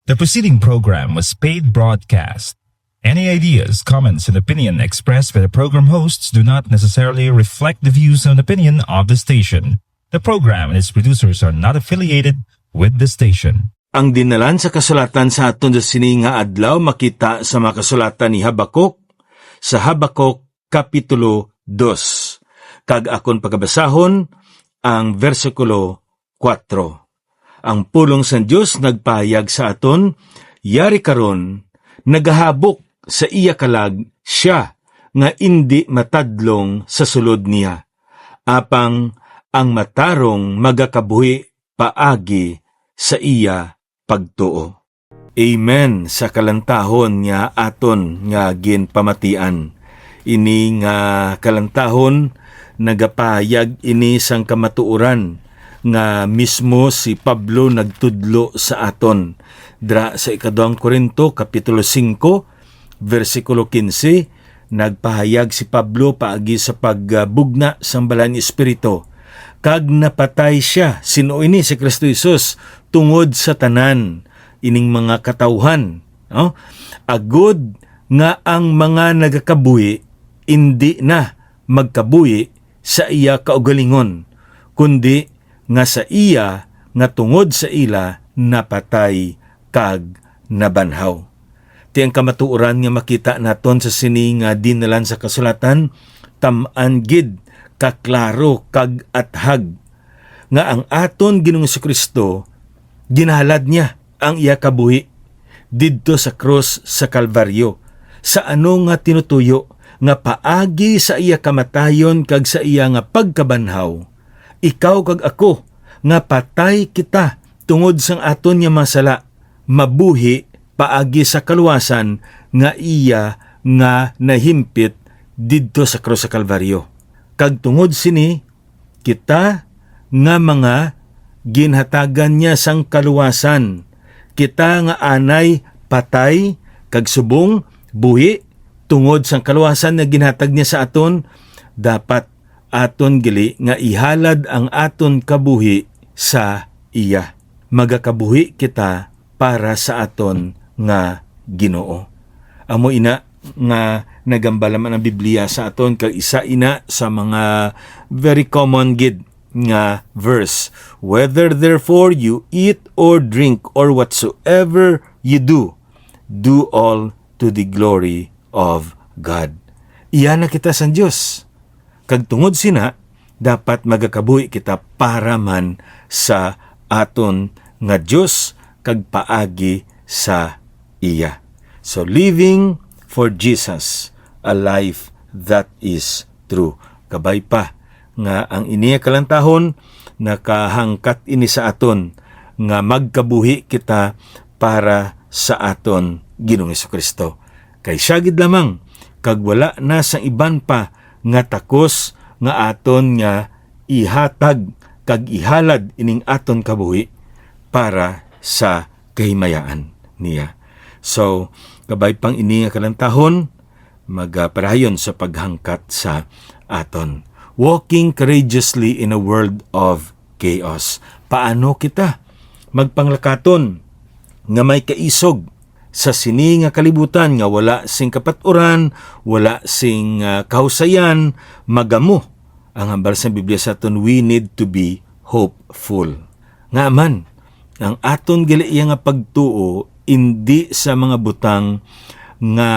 The preceding program was paid broadcast. Any ideas, comments, and opinion expressed by the program hosts do not necessarily reflect the views and opinion of the station. The program and its producers are not affiliated with the station. Ang dinalan sa kasulatan sa aton sa sini nga adlaw makita sa mga kasulatan ni Habakuk sa Habakuk Kapitulo 2. Kag akon pagabasahon ang versikulo 4. Ang pulong sa Dios nagpahayag sa aton, yari karon nagahabok sa iya kalag siya nga indi matadlong sa sulod niya. Apang ang matarong magakabuhi paagi sa iya pagtuo. Amen sa kalantahon nga aton nga ginpamatian. Ini nga kalantahon nagapahayag ini sang kamatuoran nga mismo si Pablo nagtudlo sa aton. Dra sa ikaduhang Korinto, Kapitulo 5, versikulo 15, nagpahayag si Pablo paagi sa pagbugna sang balaan espiritu. Kag napatay siya, sino ini si Kristo Jesus, tungod sa tanan, ining mga katawhan. No? Agud nga ang mga nagakabuhi, hindi na magkabuhi sa iya kaugalingon, kundi nga sa iya nga tungod sa ila napatay kag nabanhaw. Tiyang kamatuoran nga makita naton sa sini nga dinalan sa kasulatan, tam-an gid kaklaro kag athag nga ang aton Ginoong Kristo ginahalad niya ang iya kabuhi didto sa krus sa Kalbaryo, sa ano nga tinutuyo nga paagi sa iya kamatayon kag sa iya nga pagkabanhaw. Ikaw kag ako nga patay kita tungod sang aton nga masala, mabuhi paagi sa kaluwasan nga iya nga nahimpit didto sa krus sa Kalbaryo. Kag tungod sini kita nga mga ginhatagan niya sang kaluwasan, kita nga anay patay kag subong buhi tungod sang kaluwasan nga ginhatag niya sa aton, dapat aton gili nga ihalad ang aton kabuhi sa iya. Magakabuhi kita para sa aton nga Ginoo. Amo ina nga nagambalaman ang Biblia sa aton kag isa ina sa mga very common gid nga verse. Whether therefore you eat or drink or whatsoever you do, do all to the glory of God. Iyan na kita sa Diyos. Kag tungod sina, dapat magakabuhi kita para man sa aton nga Diyos kag paagi sa iya. So living for Jesus, a life that is true. Kabay pa nga ang iniya kalantahon nakahangkat ini sa aton nga magkabuhi kita para sa aton Ginoong Kristo. Kay siya gid lamang kag wala na sa iban pa nga takos nga aton nga ihatag kag ihalad ining aton kabuhi para sa kahimayaan niya. So, kabay pang ini nga kalantahon, magparayon sa paghangkat sa aton. Walking courageously in a world of chaos. Paano kita magpanglakaton nga may kaisog sa sini nga kalibutan nga wala sing kapaturan, wala sing kahusayan, magamo. Ang hambal sa Biblia sa aton, we need to be hopeful. Nga man, ang aton gali nga pagtuo indi sa mga butang nga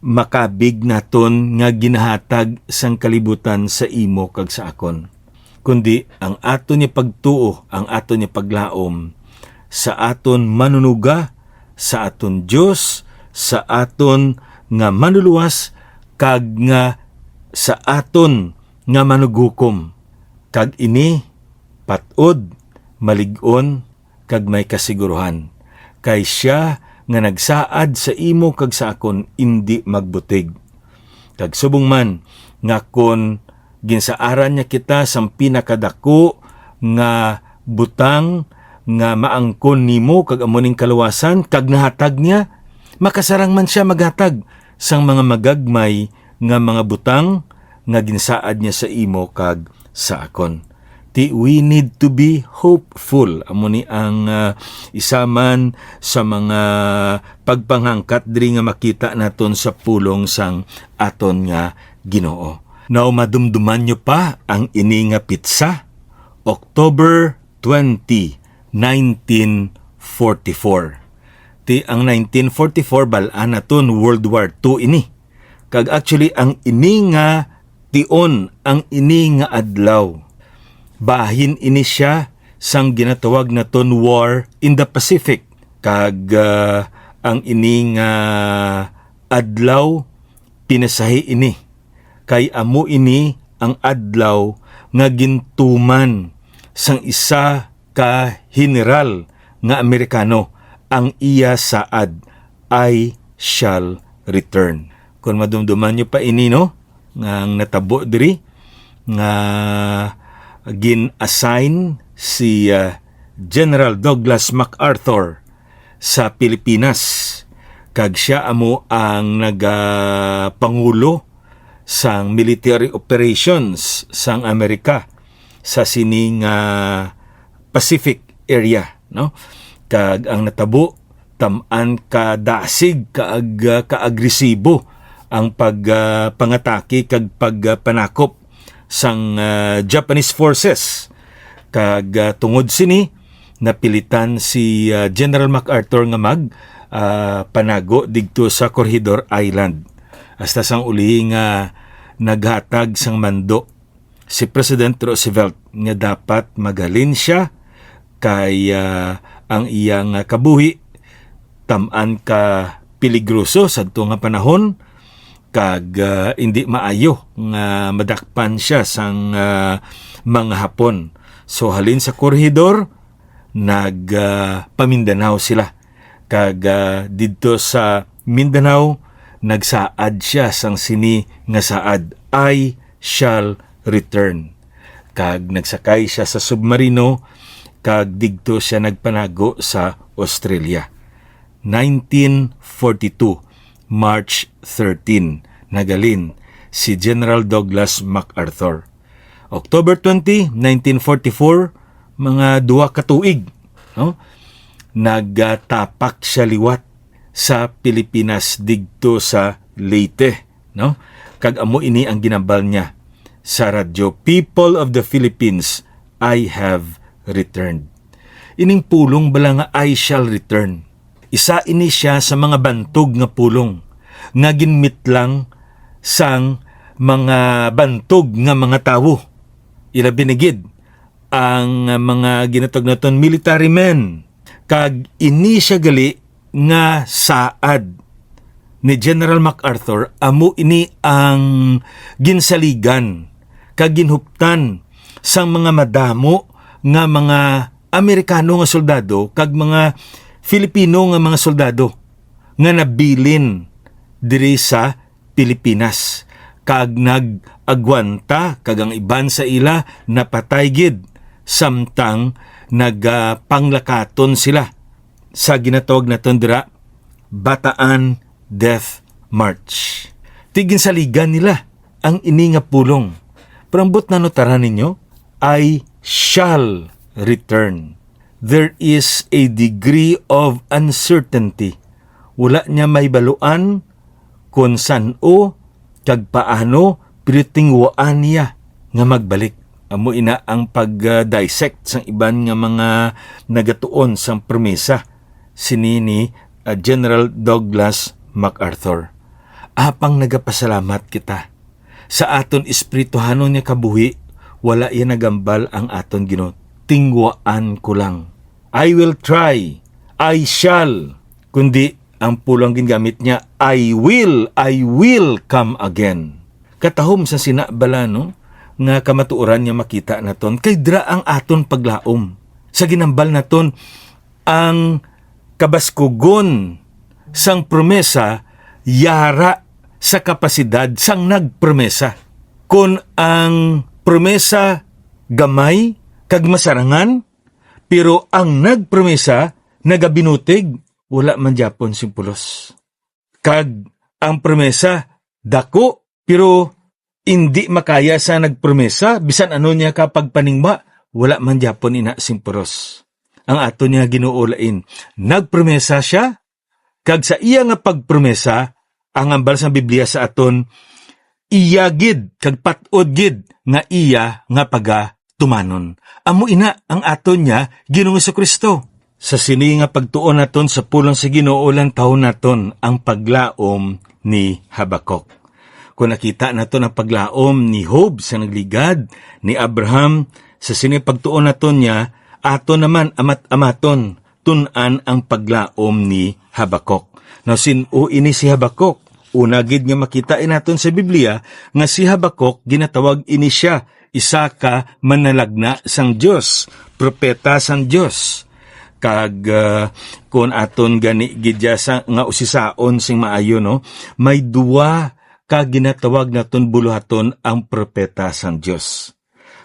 makabig naton nga ginahatag sang kalibutan sa imo kag sa akon, kundi ang aton ni pagtuo, ang aton ni paglaom sa aton manunuga, sa aton Dios, sa aton nga manuluwas kag nga sa aton nga manugukom. Kag ini patod, malig-on kag may kasiguruhan. Kay siya nga nagsaad sa imo kag sa akon indi magbutig. Kag subong man nga kon ginsaaran niya kita sang pinakadako nga butang nga maangkon nimo kag amuning kaluwasan kag nahatag niya, makasarang man siya maghatag sang mga magagmay nga mga butang nga ginsaad niya sa imo kag sa akon. we need to be hopeful. Amo ni ang isaman sa mga pagpangangkat diri nga makita naton sa pulong sang aton nga Ginoo. Now madumduman nyo pa ang ini nga pitsa, October 20, 1944. Ti ang 1944 balaan naton World War II ini. Kag actually ang ini nga tion, ang ini nga adlaw, bahin ini siya sang ginatawag naton War in the Pacific. Kag ang ini nga adlaw pinasahi ini. Kay amo ini ang adlaw nga gintuman sang isa ka general nga Amerikano. Ang iya saad, I shall return. Kung madumduman nyo pa ini, no? Nga natabo diri, nga gin-assign si General Douglas MacArthur sa Pilipinas. Kag siya amo ang nagapangulo sang military operations sang Amerika sa sining Pacific area, no? Kag ang natabo taman ka dasig kaagresibo ang pangatake kag pagpanakop sang Japanese forces. Kag tungod sini napilitan si General MacArthur nga panago digto sa Corregidor Island. Hasta sang uli nga naghatag sang mando si President Roosevelt nga dapat magalin siya kay ang iyang kabuhi taman ka peligroso sa ito nga panahon kag hindi maayo nga madakpan siya sang mga Hapon. So halin sa Corregidor Pamindanao sila. Kag didto sa Mindanao nagsaad siya sang sini nga saad, I shall return. Kag nagsakay siya sa submarino kag digto siya nagpanago sa Australia. 1942, March 13, nagalin si General Douglas MacArthur. October 20, 1944, mga 2 ka tuig, no? Nagtapak siya liwat sa Pilipinas digto sa Leyte, no? Kag amo ini ang ginambal niya sa radyo, People of the Philippines, I have returned. Ining pulong bala nga I shall return. Isa ini siya sa mga bantog nga pulong nga ginmitlang sang mga bantog nga mga tawo. Ila binigid ang mga ginatawag naton military men. Kag ini siya gali nga saad ni General MacArthur, amo ini ang ginsaligan kag ginhuptan sang mga madamo nga mga Amerikano nga soldado kag mga Filipino nga mga soldado nga nabilin diri sa Pilipinas kag nag-agwanta kag ang iban sa ila napatay gid samtang nagpanglakaton sila sa ginatawag naton dira Bataan Death March. Tigin saligan nila ang ini nga pulong. Parambot na notaran ninyo, I shall return. There is a degree of uncertainty. Wala niya may baluan kung saan o kag paano pero tingwaan niya nga magbalik. Amo ina ang pag-dissect sang iban nga mga nagatuon sang promesa sini ni General Douglas MacArthur. Apang nagapasalamat kita sa aton espirituhanon niya kabuhi, wala yan nagambal ang aton Ginoo. Tingwaan ko lang. I will try. I shall. Kundi ang pulang gingamit niya, I will come again. Katahom sa sinabala, no? Nga kamatuoran niya makita naton, kay dra ang aton paglaom. Sa ginambal naton, ang kabaskugon sang promesa, yara sa kapasidad sang nagpromesa. Kung ang promesa gamay, kag masarangan, pero ang nagpromesa, nagabinutig, wala man Japon simpulos. Kag ang promesa, dako, pero hindi makaya sa nagpromesa, bisan ano niya kapag paningba, wala man Japon ina simpuros. Ang aton niya ginuulain. Nagpromesa siya, kag sa iya nga pagpromesa, ang ambal sa Biblia sa aton, iya gid, kag patod gid, nga iya nga paga tumanon. Amo ina ang aton niya, Ginoong Jesucristo. Sa sini nga pagtuon naton sa pulong sa Ginoo lan taon naton ang paglaom ni Habakuk. Kung nakita naton ang paglaom ni Job sa nagligad, ni Abraham, sa sini pagtuon naton niya, ato naman amat-amaton tunan ang paglaom ni Habakuk. Now, sino ini si Habakuk? Una gid nga makita naton sa Biblia nga si Habakuk ginatawag ini siya isa ka manalagna sang Dios, propeta sang Dios. Kag kun aton gani gidya sa nga usisaon sing maayo no, may duwa ka ginatawag naton buluhaton ang propeta sang Dios.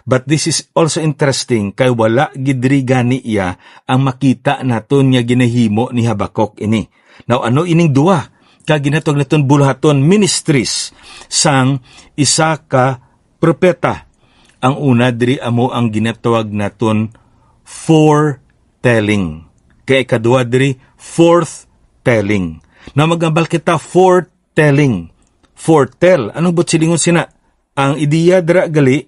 But this is also interesting kay wala gidri gani iya ang makita naton nga ginahimo ni Habakuk ini. Now ano ining duwa ka ginatawag naton buluhaton ministries sang isa ka propeta? Ang una diri amo ang ginatawag naton foretelling. Kay kadua diri forth telling. Na magambal kita foretelling. Foretell, anong butsilingon sina? Ang ideya dira gali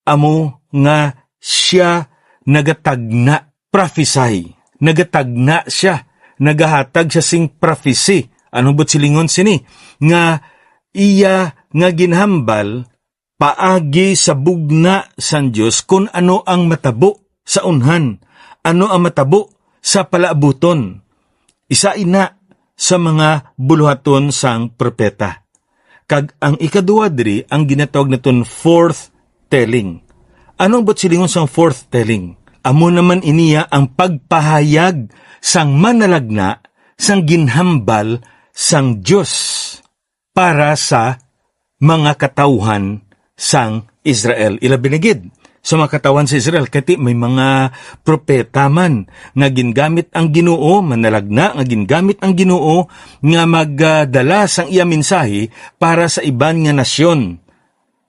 amo nga siya nagatagna, prophesy. Nagatagna siya, nagahatag siya sing prophecy. Anong butsilingon sini? Nga iya nga ginhambal paagi sa bugna san Dios kung ano ang matabo sa unhan, ano ang matabo sa palaabuton. Isa ina sa mga buluhaton sang propeta. Kag ang ikaduwa diri ang ginatawag naton forth telling. Anong butsilingon sang forth telling? Amo naman iniya ang pagpahayag sang manalagna sang ginhambal sang Dios para sa mga katawhan sang Israel. Ilabinigid sa mga katawan sa Israel, kati may mga propeta man nga gingamit ang Ginoo, manalagna nga gingamit ang Ginoo nga magdala sang iya mensahe para sa iban nga nasyon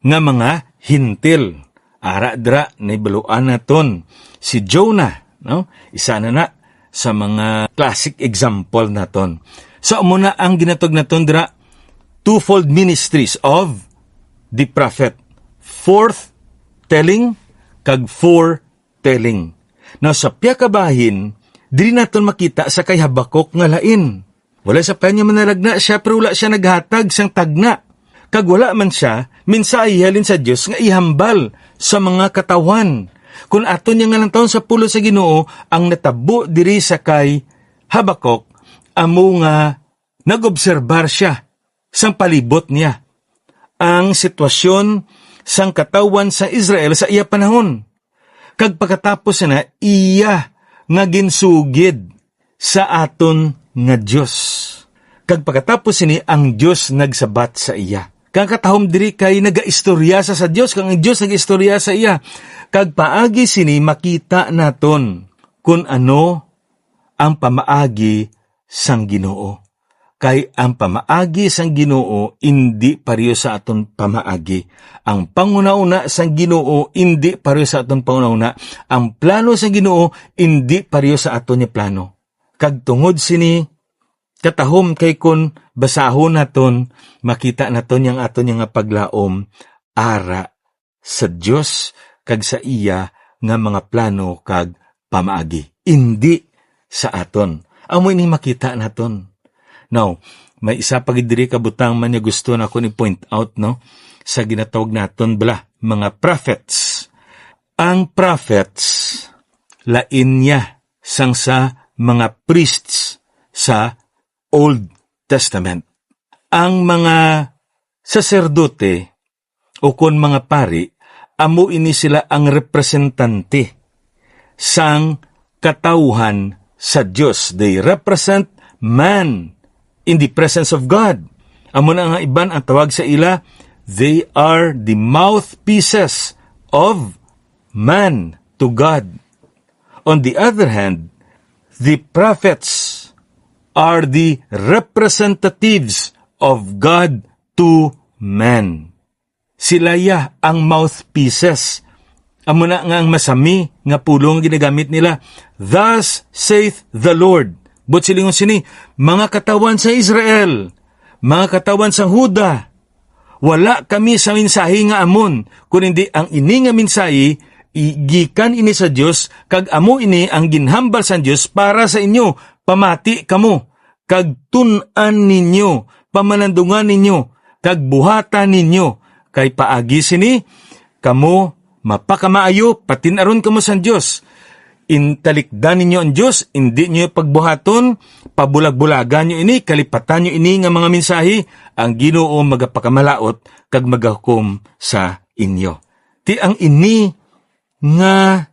nga mga hintil. Ara dra na ibaluan naton si Jonah, no? Isa na sa mga classic example naton. So muna ang ginatog naton dra twofold ministries of the prophet. Forth telling kag foretelling. Now sa piya kabahin, dili naton makita sa kay Habakuk nga lain. Wala sa kanya manalagna siya, pero wala siya naghatag sang tagna. Kag wala man siya, mensahe halin sa Dios nga ihambal sa mga katawan. Kung aton niya nga lang taon sa pulo sa Ginoo, ang natabo diri sa kay Habakuk, amo nga nagobserbar siya sang palibot niya. Ang sitwasyon sang katawan sa Israel sa iya panahon. Kag pagkatapos na iya nga ginsugid sa aton nga Dios. Kag pagkatapos ni ang Dios nagsabat sa iya. Kag katahom diri kay nagaistorya sa Dios, kag ang Dios nagaistorya sa iya. Kag paagi sini makita naton kung ano ang pamaagi sang Ginoo. Kay ang pamaagi sang Ginoo indi pareho sa aton pamaagi. Ang pangunauna sang Ginoo indi pareho sa aton pangunauna. Ang plano sang Ginoo indi pareho sa aton ni plano. Kag tungod sini katahom kay kun basahon naton, makita naton yang aton nga paglaom ara sa Dios kag sa iya nga mga plano kag pamaagi. Indi sa aton. Amo ini makita naton. Now, may isa pag diri kabutang man niya gusto na ako ni point out, no? Sa ginatawag naton bala, mga prophets. Ang prophets, lain niya sang sa mga priests sa Old Testament. Ang mga saserdote o kon mga pari, amo ini sila ang representante sang katauhan sa Diyos. They represent man in the presence of God. Amo na nga iban ang tawag sa ila, they are the mouthpieces of man to God. On the other hand, the prophets are the representatives of God to man. Sila ya ang mouthpieces Amo na nga ang masami nga pulong ginagamit nila. Thus saith the Lord. But silingon sini, mga katawan sa Israel, mga katawan sa Huda, wala kami sa mensahe nga amon, kundi ang ini nga mensahe, igikan ini sa Dios, kag amo ini ang ginhambal sa Dios para sa inyo, pamati kamo, kag tun-an ninyo, pamanandungan ninyo, kag buhatan ninyo, kay paagi sini, kamo mapakamaayo, patinaron kamo sa Dios. Intalikdan ninyo ang Diyos, hindi nyo pagbuhaton, pabulag-bulagan nyo ini, kalipatan nyo ini nga mga mensahe, ang Ginoo magapakamalaot, kag magahukom sa inyo. Ti ang ini nga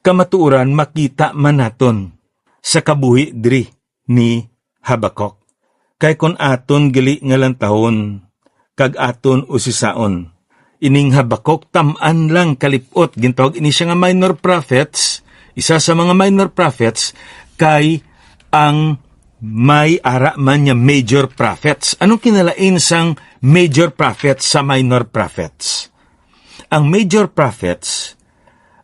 kamatuoran makita man naton sa kabuhi diri ni Habakuk. Kay kon aton gali nga lantahon, kag aton usisaon, ining Habakuk tam-an lang kalipot, gintawag ini siya nga minor prophets, isa sa mga minor prophets, kay ang may ara man niya major prophets. Anong kinalain sang major prophets sa minor prophets? Ang major prophets,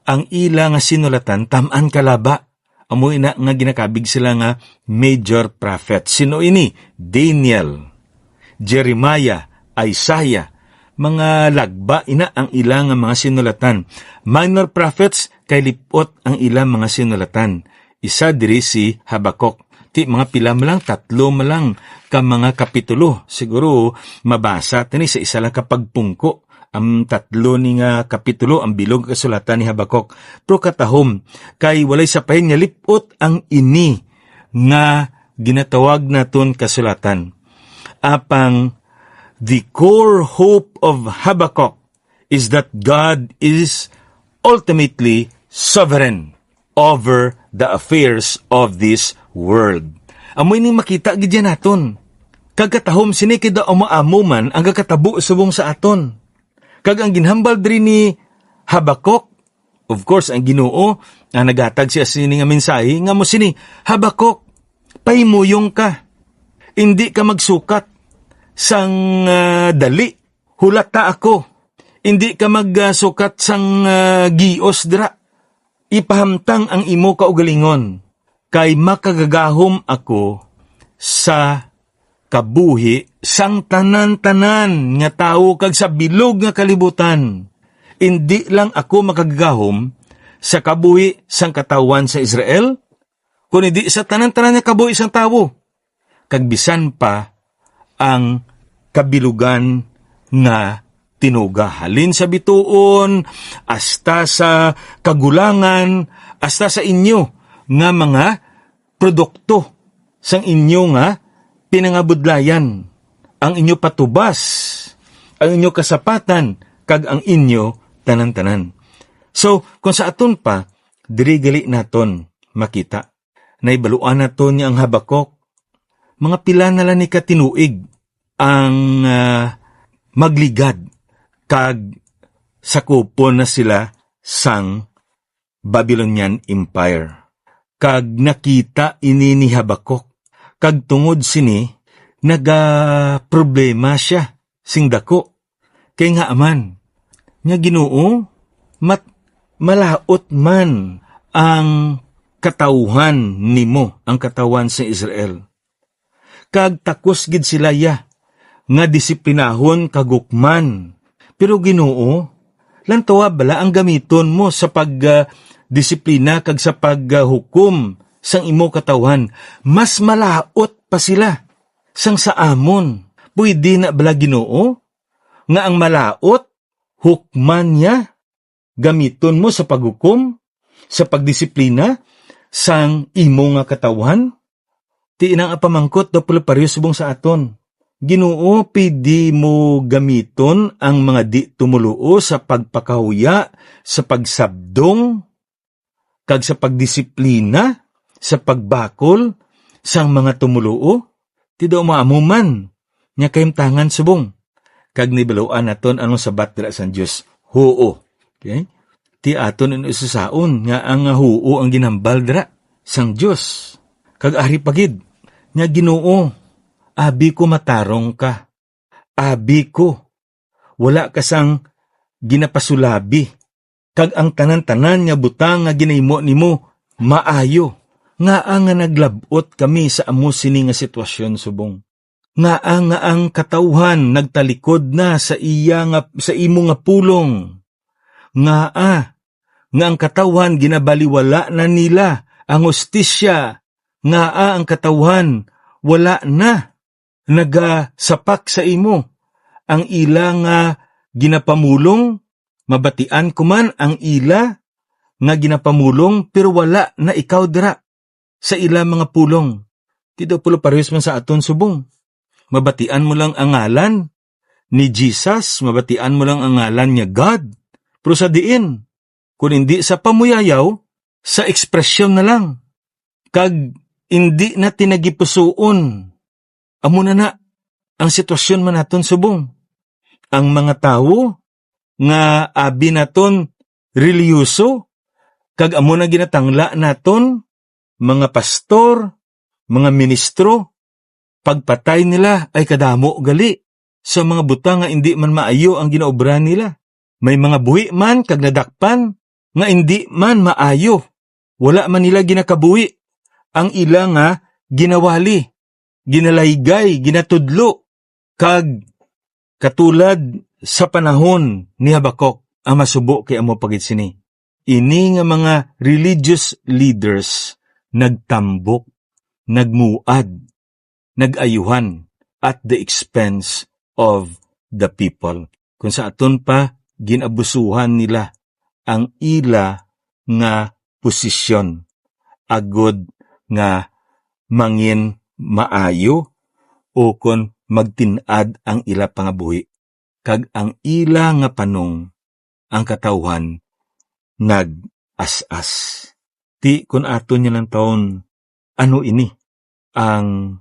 ang ila nga sinulatan, tam-an kalaba. Amoy na nga ginakabig sila nga major prophets. Sino ini? Daniel, Jeremiah, Isaiah, mga lagba ina ang ilang mga sinulatan. Minor prophets kay lipot ang ilang mga sinulatan. Isa diri si Habakuk. Ti mga pila malang, 3 malang ka mga kapitulo. Siguro mabasa tani sa isa lang kapagpungko. Ang 3 ni nga kapitulo ang bilog kasulatan ni Habakuk. Pero katahom kay walay sapahin nga lipot ang ini nga ginatawag naton kasulatan. Apang the core hope of Habakkuk is that God is ultimately sovereign over the affairs of this world. Amoy ning makita gidya naton. Kagkatahom sini kida umaamo man ang kakatabo subong sa aton. Kag ang ginhambal diri ni Habakuk, of course ang Ginoo ang nagatag siya sini nga mensahe nga mo sini, Habakuk, pahimuyong ka. Hindi ka magsukat sang dali, hulata ako. Hindi ka magsukat sang gios dira. Ipahamtang ang imo kaugalingon. Kay makagagahom ako sa kabuhi sang tanan-tanan nga tao kag sa bilog nga kalibutan. Hindi lang ako makagagahom sa kabuhi sang katawan sa Israel, kundi sa tanan-tanan nga kabuhi sang tao. Kag bisan pa ang kabilugan nga tinuga. Halin sa bituon, hasta sa kagulangan, hasta sa inyo nga mga produkto sang inyo nga pinangabudlayan, ang inyo patubas, ang inyo kasapatan, kag ang inyo tanan-tanan. So, kung sa aton pa, diri gali naton makita, naibaluan naton niya ang Habakuk, mga pila na lang ni katinuig ang magligad kag sakupon na sila sang Babylonian Empire. Kag nakita ini ni Habakuk, kag tungod sini, naga-problema siya, sing dako. Kay nga aman, nga Ginoo, malaot man ang katauhan nimo, ang katawan sa Israel. Kag takos gid sila ya, nga disiplinahon kagukman. Pero Ginoo, lantawa bala ang gamiton mo sa pagdisiplina kag sa paghukom sang imo katawan, mas malaot pa sila sang sa amon. Pwede na bala Ginoo nga ang malaot hukman niya gamiton mo sa paghukom, sa pagdisiplina sang imo nga katawan? Ti inang apamangkot do pulparyo subong sa aton. Ginoo, pwede mo gamiton ang mga di tumuluo sa pagpakahuya, sa pagsabdong, kag sa pagdisiplina, sa pagbakol, sang mga tumuluo. Ti daw maamuman, nya kayimtangan subong. Kag nibaluan naton anong sabat dira sa Dios, huo. Okay? Ti aton inususaon nga ang huo ang ginambal dira sang Dios. Kag ari pagid, nya Ginoo, abi ko matarong ka. Abi ko, wala ka sang ginapasulabi Kag ang tanan-tanan nga butang nga ginahimo nimo maayo. Nga nga naglabot kami sa amo sini nga sitwasyon subong. Nga ang katawhan nagtalikod na sa sa imo nga pulong. Nga ang katawhan ginabaliwala na nila ang hustisya. Nga ang katawhan wala na nagasapak sa imo. Ang ila nga ginapamulong, mabatian kuman ang ila nga ginapamulong pero wala na ikaw dira sa ila mga pulong. Ti daw pulo parehas man sa aton subong. Mabatian mo lang ang ngalan ni Jesus, mabatian mo lang ang ngalan niya God. Pero sa diin, kung hindi sa pamuyayaw, sa ekspresyon na lang. Kag hindi na tinagipusuon. Amo na ang sitwasyon man naton subong. Ang mga tao nga abi naton reliyoso, kag amo na ginatangla naton, mga pastor, mga ministro, pagpatay nila ay kadamo gali sa mga butang nga hindi man maayo ang ginaobra nila. May mga buhi man kag nadakpan nga hindi man maayo. Wala man nila ginakabuhi. Ang ila nga ginawali, ginalaygay, ginatudlo, kag katulad sa panahon ni Habakuk ang masubo kay amo pagit sini. Ini nga mga religious leaders nagtambok, nagmuad, nagayuhan at the expense of the people. Kung sa aton pa, ginabusuhan nila ang ila nga posisyon. Agod nga mangin maayo o kon magtinad ang ila pangabuhi. Kag ang ila nga panong ang katawhan nag-as-as. Ti kun aton niya lang taon, ano ini ang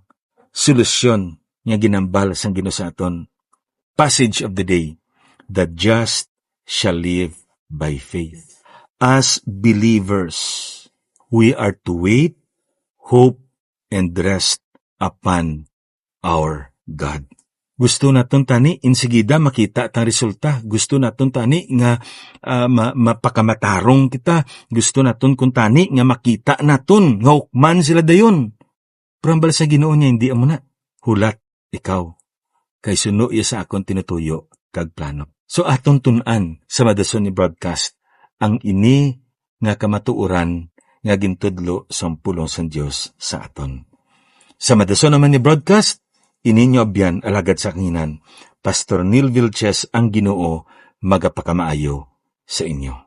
solusyon nga ginambal sang Ginoo sa aton? Passage of the day, the just shall live by faith. As believers, we are to wait, hope, and rest upon our God. Gusto naton tani insigida makita tang resulta. Gusto naton tani nga mapakamatarong kita. Gusto naton kun tani nga makita naton nga hukman sila dayon. Pero sa Ginoo niya hindi amo na. Hulat ikaw kay suno iya sa akon tinutuyo kag plano. So aton tun-an sa madason ni broadcast ang ini nga kamatuoran nga gintudlo sa pulong sa Dios sa aton. Sa madason naman ni broadcast, ininyo abyan alagad sa kanginan, Pastor Neil Vilches ang Ginoo magapakamaayo sa inyo.